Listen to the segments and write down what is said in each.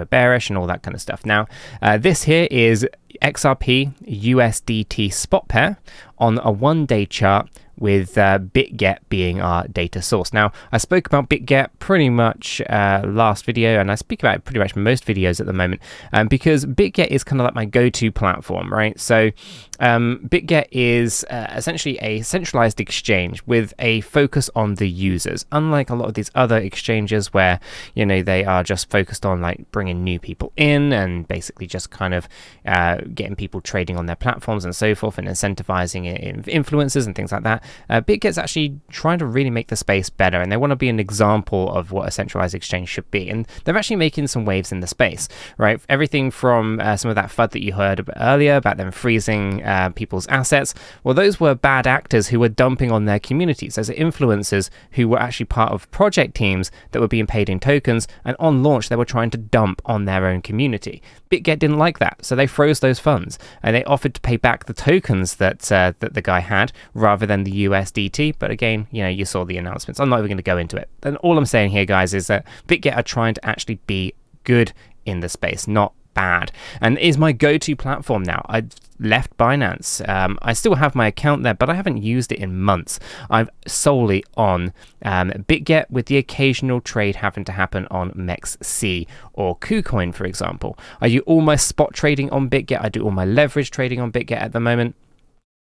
we're bearish and all that kind of stuff. Now, this here is XRP USDT spot pair on a 1-day chart, with 𝗕𝗬𝗀 being our data source. Now, I spoke about 𝗕𝗬𝗀 pretty much last video, and I speak about it pretty much most videos at the moment, because 𝗕𝗬𝗀 is kind of like my go-to platform, right? So 𝗕𝗬𝗀 is essentially a centralized exchange with a focus on the users, unlike a lot of these other exchanges where, you know, they are just focused on like bringing new people in and basically just kind of getting people trading on their platforms and so forth, and incentivizing influencers and things like that. 𝗕𝗬𝗀's actually trying to really make the space better, and they want to be an example of what a centralized exchange should be, and they're actually making some waves in the space, right? Everything from some of that FUD that you heard about earlier about them freezing people's assets. Well, those were bad actors who were dumping on their communities. Those are influencers who were actually part of project teams that were being paid in tokens, and on launch they were trying to dump on their own community. 𝗕𝗬𝗀 didn't like that, so they froze those funds, and they offered to pay back the tokens that that the guy had rather than the USDT. But again, you know, you saw the announcements. I'm not even going to go into it. And all I'm saying here, guys, is that 𝗕𝗬𝗀 are trying to actually be good in the space, not bad, and is my go-to platform now. I left Binance. I still have my account there, but I haven't used it in months. I'm solely on 𝗕𝗬𝗀, with the occasional trade having to happen on 𝗕𝗓𝗄 or KuCoin, for example. I do all my spot trading on 𝗕𝗬𝗀. I do all my leverage trading on 𝗕𝗬𝗀 at the moment.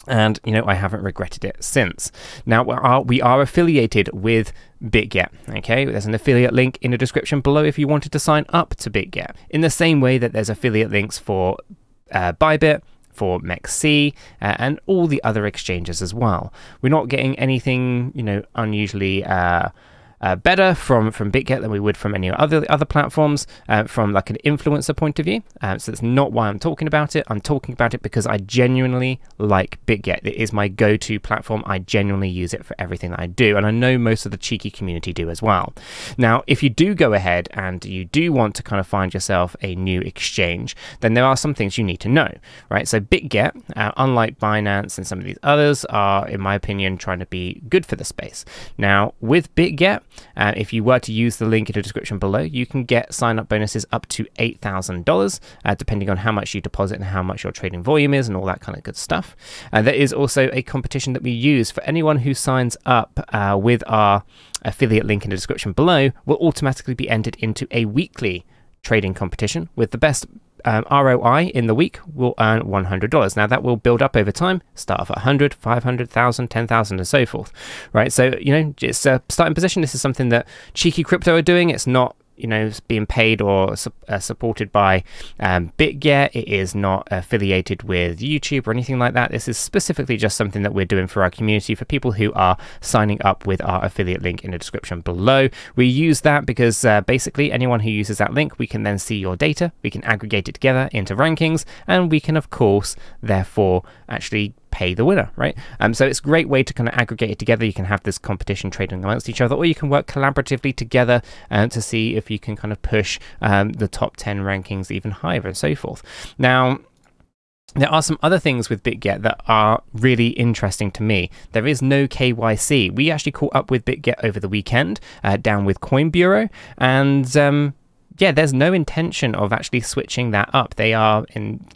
And, you know, I haven't regretted it since. Now, we are affiliated with 𝗕𝗬𝗀, okay? There's an affiliate link in the description below if you wanted to sign up to 𝗕𝗬𝗀. In the same way that there's affiliate links for Bybit, for 𝗕𝗓𝗄, and all the other exchanges as well. We're not getting anything, you know, unusually better from 𝗕𝗬𝗀 than we would from any other platforms from like an influencer point of view. So that's not why I'm talking about it. I'm talking about it because I genuinely like 𝗕𝗬𝗀. It is my go-to platform. I genuinely use it for everything that I do, and I know most of the cheeky community do as well. Now, if you do go ahead and you do want to kind of find yourself a new exchange, then there are some things you need to know, right? So 𝗕𝗬𝗀, unlike Binance and some of these others, are, in my opinion, trying to be good for the space. Now, with 𝗕𝗬𝗀, if you were to use the link in the description below, you can get sign-up bonuses up to $8,000, depending on how much you deposit and how much your trading volume is and all that kind of good stuff. There is also a competition that we use for anyone who signs up with our affiliate link in the description below will automatically be entered into a weekly trading competition with the best ROI in the week will earn $100. Now that will build up over time, start off at 100, 500, 1,000, 10,000 and so forth, right? So, you know, it's a starting position. This is something that Cheeky Crypto are doing. It's not, you know, it's being paid or supported by 𝗕𝗬𝗀. It is not affiliated with YouTube or anything like that. This is specifically just something that we're doing for our community, for people who are signing up with our affiliate link in the description below. We use that because basically anyone who uses that link, we can then see your data, we can aggregate it together into rankings, and we can, of course, therefore actually pay the winner, right? So it's a great way to kind of aggregate it together. You can have this competition trading amongst each other, or you can work collaboratively together to see if you can kind of push the top 10 rankings even higher and so forth. Now, there are some other things with 𝗕𝗬𝗀 that are really interesting to me. There is no KYC. We actually caught up with 𝗕𝗬𝗀 over the weekend down with Coin Bureau, and yeah, there's no intention of actually switching that up. They are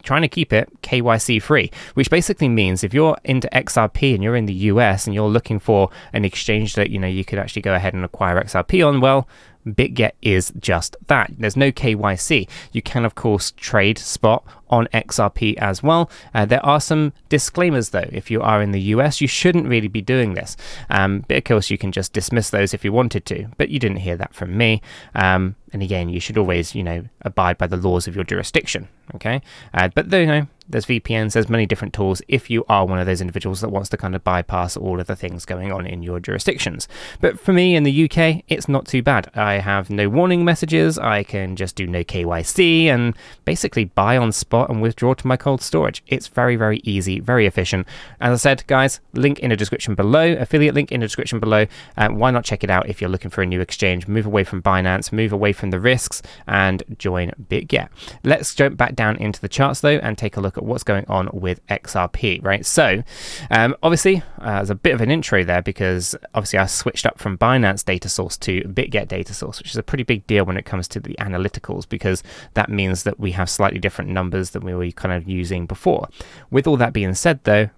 trying to keep it KYC free, which basically means if you're into XRP and you're in the US and you're looking for an exchange that, you know, you could actually go ahead and acquire XRP on, well, 𝗕𝗬𝗀 is just that. There's no KYC. You can, of course, trade spot on XRP as well. There are some disclaimers, though. If you are in the US, you shouldn't really be doing this. But of course, you can just dismiss those if you wanted to, but you didn't hear that from me. And again, you should always, you know, abide by the laws of your jurisdiction, okay? But, you know, there's VPNs, there's many different tools if you are one of those individuals that wants to kind of bypass all of the things going on in your jurisdictions. But for me in the UK, it's not too bad. I have no warning messages, I can just do no KYC and basically buy on spot and withdraw to my cold storage. It's very, very easy, very efficient. As I said, guys, link in the description below, affiliate link in the description below. Why not check it out if you're looking for a new exchange? Move away from Binance, move away from the risks, and join 𝗕𝗀𝗀. Let's jump back down into the charts though and take a look at what's going on with XRP, right? So obviously there's a bit of an intro there because obviously I switched up from Binance data source to 𝗕𝗀𝗀 data source, which is a pretty big deal when it comes to the analyticals, because that means that we have slightly different numbers than we were kind of using before. With all that being said though,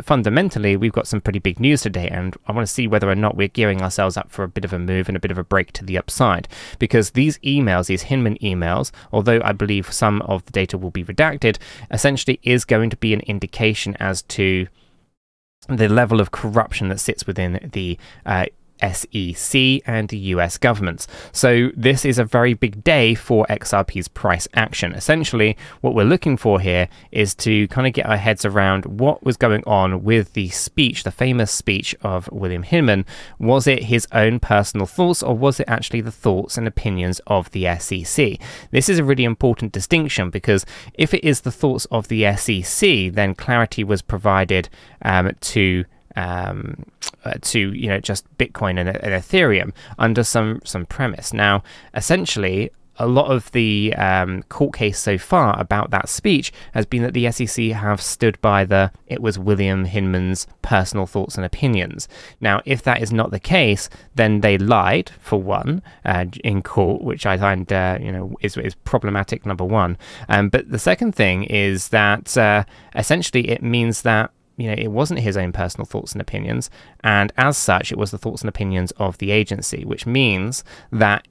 fundamentally we've got some pretty big news today, and I want to see whether or not we're gearing ourselves up for a bit of a move and a bit of a break to the upside, because these emails, these Hinman emails, although I believe some of the data will be redacted, essentially is going to be an indication as to the level of corruption that sits within the SEC and the US governments. So this is a very big day for XRP's price action. Essentially, what we're looking for here is to kind of get our heads around what was going on with the speech, the famous speech of William Hinman. Was it his own personal thoughts, or was it actually the thoughts and opinions of the SEC? This is a really important distinction, because if it is the thoughts of the SEC, then clarity was provided to you know, just Bitcoin and Ethereum under some premise. Now, essentially, a lot of the court case so far about that speech has been that the SEC have stood by it was William Hinman's personal thoughts and opinions. Now, if that is not the case, then they lied, for one, in court, which I find you know, is problematic, number one. But the second thing is that essentially it means that, you know, it wasn't his own personal thoughts and opinions, and as such it was the thoughts and opinions of the agency, which means that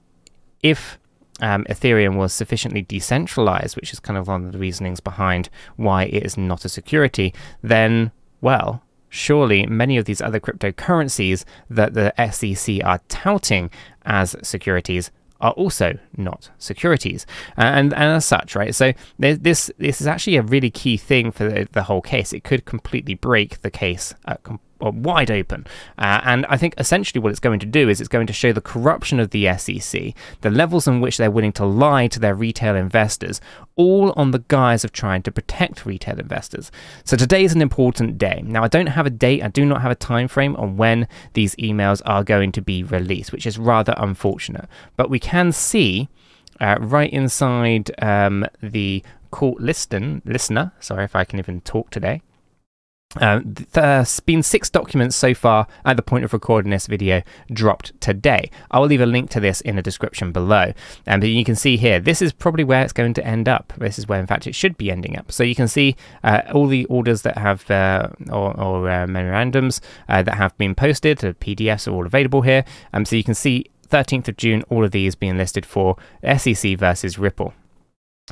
if Ethereum was sufficiently decentralized, which is kind of one of the reasonings behind why it is not a security, then, well, surely many of these other cryptocurrencies that the SEC are touting as securities are also not securities, and as such, right? So this is actually a really key thing for the whole case. It could completely break the case wide open, and I think essentially what it's going to do is it's going to show the corruption of the SEC, the levels in which they're willing to lie to their retail investors, all on the guise of trying to protect retail investors. So today is an important day. Now, I don't have a date, I do not have a time frame on when these emails are going to be released, which is rather unfortunate, but we can see right inside the court listener, sorry if I can even talk today, there's been 6 documents so far at the point of recording this video dropped today. I will leave a link to this in the description below, but you can see here, this is probably where it's going to end up. This is where in fact it should be ending up. So you can see all the orders that have or memorandums that have been posted. The PDFs are all available here, so you can see 13th of June all of these being listed for SEC versus Ripple.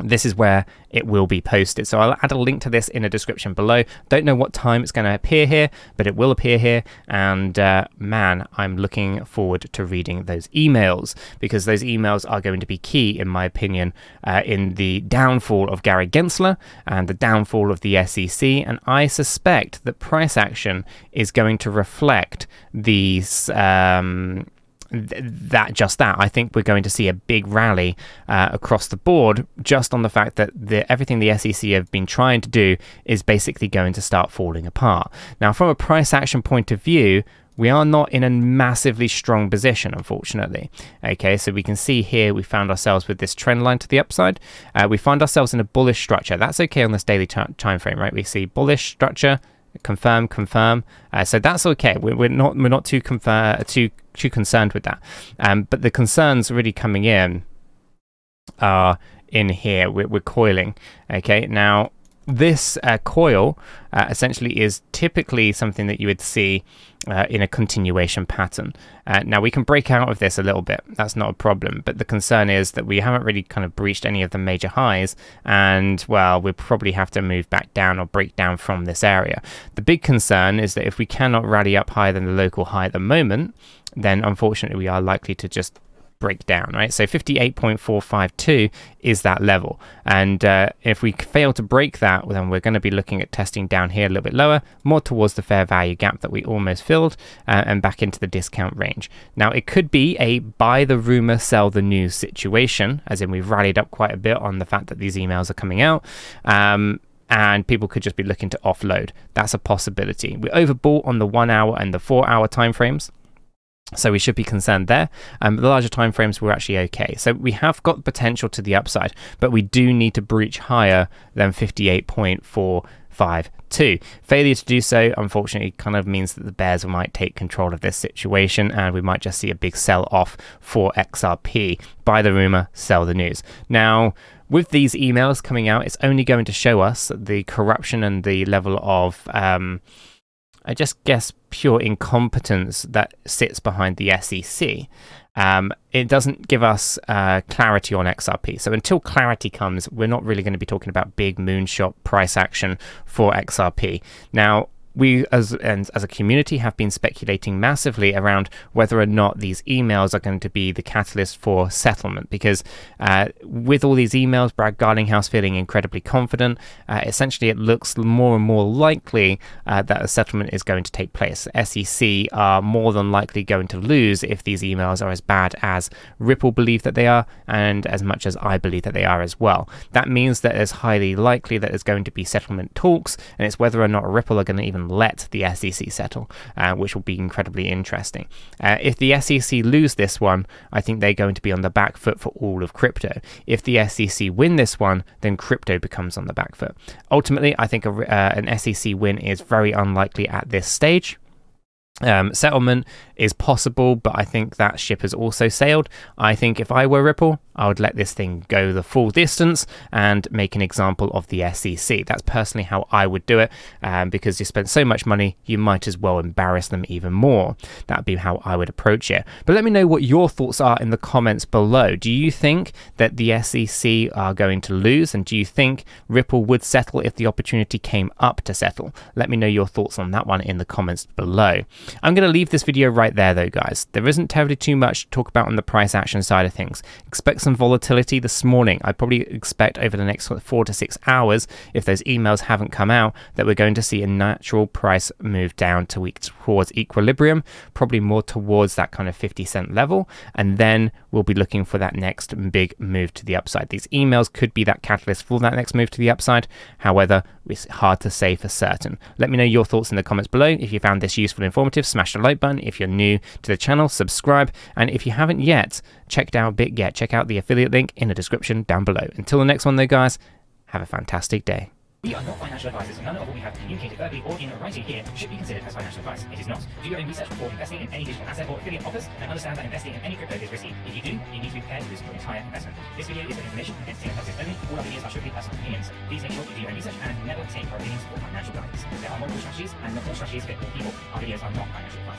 This is where it will be posted, so I'll add a link to this in the description below. Don't know what time it's going to appear here, but it will appear here, and man, I'm looking forward to reading those emails, because those emails are going to be key, in my opinion, in the downfall of Gary Gensler and the downfall of the SEC, and I suspect that price action is going to reflect these that. I think we're going to see a big rally across the board, just on the fact that everything the SEC have been trying to do is basically going to start falling apart. Now, from a price action point of view, we are not in a massively strong position, unfortunately. Okay, so we can see here we found ourselves with this trend line to the upside. We find ourselves in a bullish structure. That's okay on this daily time frame, right? We see bullish structure, confirm, so that's okay. We're not too concerned with that, but the concerns really coming in are in here. We're coiling. Okay, now this coil essentially is typically something that you would see in a continuation pattern. Now we can break out of this a little bit, that's not a problem, but the concern is that we haven't really kind of breached any of the major highs, and well, we'll probably have to move back down or break down from this area. The big concern is that if we cannot rally up higher than the local high at the moment, then unfortunately we are likely to just break down, right? So 58.452 is that level, and if we fail to break that, then we're going to be looking at testing down here a little bit lower, more towards the fair value gap that we almost filled, and back into the discount range. Now it could be a buy the rumor, sell the news situation, as in we've rallied up quite a bit on the fact that these emails are coming out, and people could just be looking to offload. That's a possibility. We overbought on the 1 hour and the 4 hour timeframes, so we should be concerned there. The larger time frames were actually okay. So we have got potential to the upside, but we do need to breach higher than 58.452. Failure to do so, unfortunately, kind of means that the bears might take control of this situation, and we might just see a big sell off for XRP. Buy the rumor, sell the news. Now, with these emails coming out, it's only going to show us the corruption and the level of I just guess pure incompetence that sits behind the SEC. It doesn't give us clarity on XRP. So until clarity comes, we're not really going to be talking about big moonshot price action for XRP. Now, we as a community have been speculating massively around whether or not these emails are going to be the catalyst for settlement, because with all these emails, Brad Garlinghouse feeling incredibly confident, essentially it looks more and more likely that a settlement is going to take place. SEC are more than likely going to lose if these emails are as bad as Ripple believe that they are, and as much as I believe that they are as well. That means that it's highly likely that there's going to be settlement talks, and it's whether or not Ripple are going to even let the SEC settle, which will be incredibly interesting. If the SEC lose this one, I think they're going to be on the back foot for all of crypto. If the SEC win this one, then crypto becomes on the back foot. Ultimately, I think an SEC win is very unlikely at this stage. Settlement is possible, but I think that ship has also sailed. I think if I were Ripple, I would let this thing go the full distance and make an example of the SEC. That's personally how I would do it, because you spent so much money, you might as well embarrass them even more. That'd be how I would approach it. But let me know what your thoughts are in the comments below. Do you think that the SEC are going to lose, and do you think Ripple would settle if the opportunity came up to settle? Let me know your thoughts on that one in the comments below. I'm going to leave this video right there though, guys. There isn't terribly too much to talk about on the price action side of things. Expect some volatility this morning. I probably expect over the next 4 to 6 hours, if those emails haven't come out, that we're going to see a natural price move down towards equilibrium, probably more towards that kind of 50-cent level, and then we'll be looking for that next big move to the upside. These emails could be that catalyst for that next move to the upside. However, it's hard to say for certain. Let me know your thoughts in the comments below. If you found this useful and informative, smash the like button. If you're new to the channel, subscribe. And if you haven't yet checked out 𝗕𝗘𝗪, check out the affiliate link in the description down below. Until the next one though, guys, have a fantastic day. We are not financial advisors, and none of what we have communicated verbally or in writing here should be considered as financial advice. It is not. Do your own research before investing in any digital asset or affiliate offers, and understand that investing in any crypto is risky. If you do, you need to be prepared to lose your entire investment. This video is for information and entertainment purposes only. All our videos are strictly personal opinions. Please make sure you do your own research and never take our opinions for financial guidance. There are multiple strategies, and not all strategies fit all people. Our videos are not financial advice.